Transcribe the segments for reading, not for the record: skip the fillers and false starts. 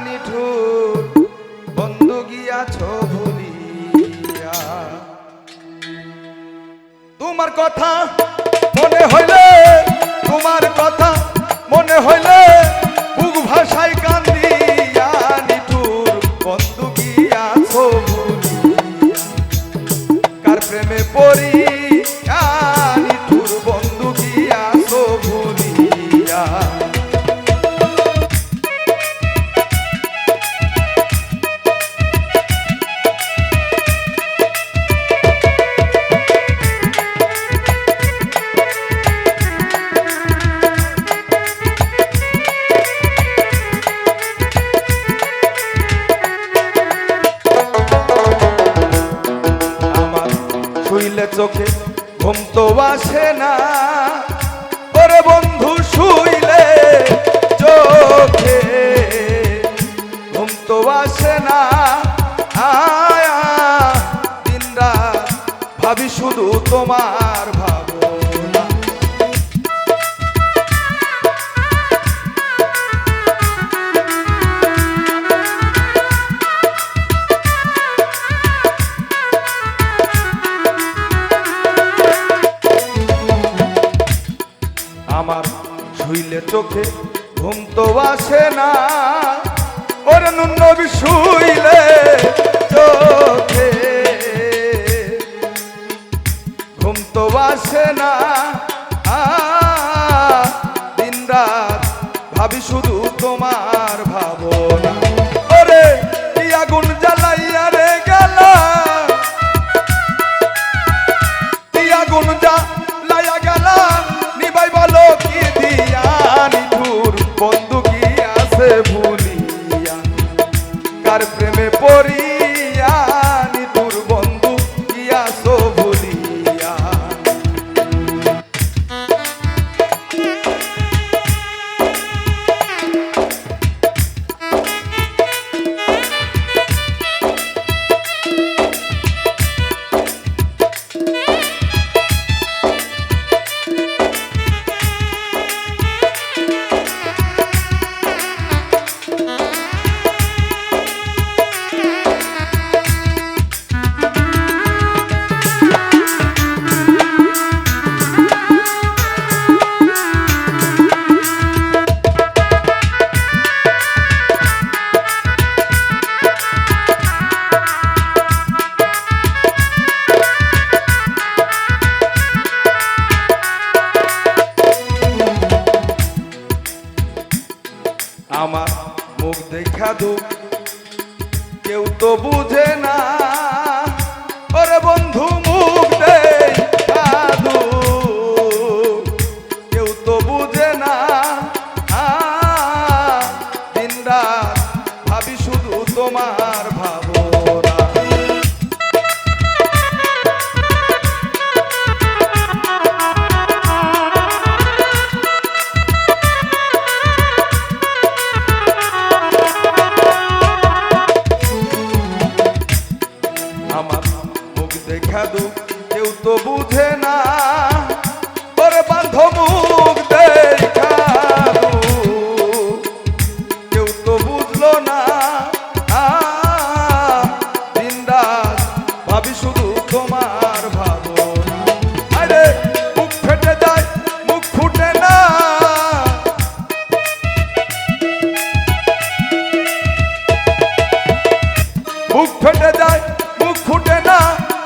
নিঠুর বন্ধু গিয়াছ ভুলিয়া। তোমার কথা মনে হইলে, তোমার কথা মনে হইলে বুক ভাষায় কান্দিয়া। নিঠুর বন্ধু গিয়াছ ভুলিয়া, কার প্রেমে পড়িয়া। নিঠুর বন্ধু গিয়াছ ভুলিয়া। শুইলে চোখে ঘুম তো আসে না, ওরে বন্ধু শুইলে চোখে ঘুম তো আসে না। আয়া দিন রাত ভাবি শুধু তোমার ভাবনা। আমার শুইলে চোখে ঘুম তো আসে না, ওরে নবী শুইলে চোখে ঘুম তো আসে না। দিন রাত ভাবি শুধু তোমার ভাবনা। ওরে কি আগুন জ্বালাইয়া রে গেলা, কি আগুন জ্বালাইয়া গেলা, নিবাই বলো কি দিয়া। নিঠুর বন্ধু গিয়াছে ভুলিয়া, কার প্রেমে পড়িয়া। নিঠুর বন্ধু গিয়াছ ভুলিয়া। আমার মুখ দেখা দুঃখ কেউ তো বুঝে না, ওরে বন্ধু মুখ দেখা দুঃখ কেউ তো বুঝে না। দিন রাত ভাবি শুধু তোমার ভাবনা। আমার মুখ দেখা দুঃখ কেউ তো বুঝে না, ওরে বান্ধ মুখ দেখা দুঃখ কেউ তো বুঝলো না। দিন রাত ভাবি শুধু তোমার ভাবনা। আরে মুখ ফেটে যায় মুখ ফুটে না, মুখ ফেটে যায় মুখ ফুটে না,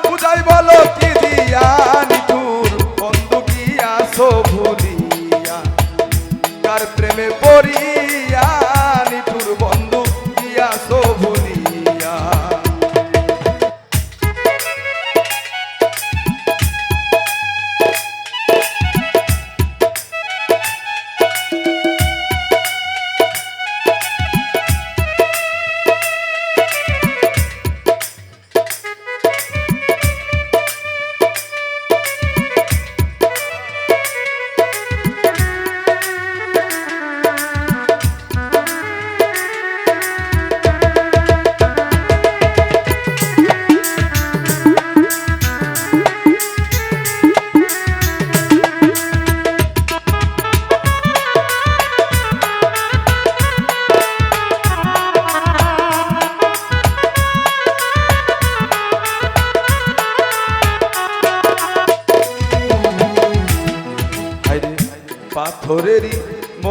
বুঝাই বলো কি দিয়া। নিঠুর বন্ধু গিয়াছ ভুলিয়া, কার প্রেমে পড়িয়া। নিঠুর বন্ধু গিয়াছ ভুলিয়া।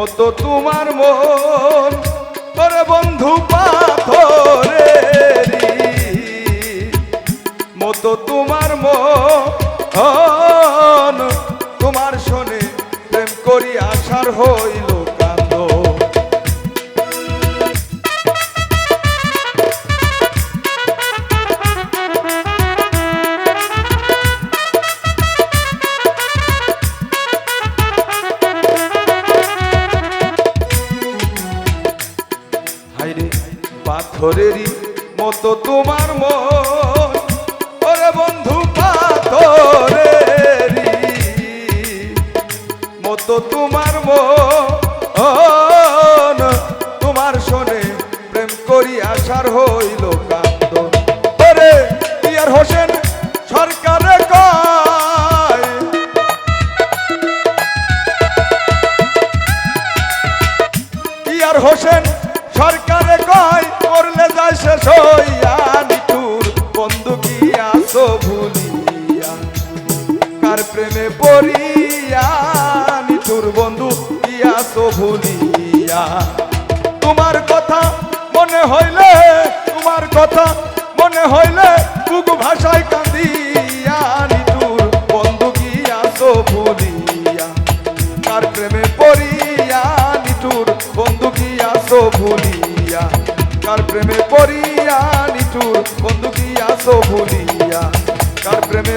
মতো তোমার মন ওরে বন্ধু পাথরেরই মতো তোমার মন তোমার শোনে প্রেম করি আশার হইল কান্দ হাইরে পাথরেরই মতো তোমার মন ওরে বন্ধু পাথরেরই মতো তোমার মন তোমার শোনে প্রেম করি আশার হইল কান্দ ওরে ইয়ার হোসেন সরকারে কয় ইয়ার হোসেন সরকারে কয় করলে যায় শেষ হইয়া নিতুর বন্ধু গিয়া তো ভুলিয়া কার প্রেমে পড়িয়া নিতুর বন্ধু গিয়া তো ভুলিয়া তোমার কথা মনে হইলে তোমার কথা মনে হইলে বুক ভাষায় কাঁদিয়া নিতুর বন্ধু গিয়া তো ভুলিয়া কার প্রেমে পড়িয়া নিতুর বন্ধু গিয়া তো ভুলিয়া কার প্রেমে পড়িয়া নিতুর বন্ধু গিয়া তো ভুলিয়া কার প্রেমে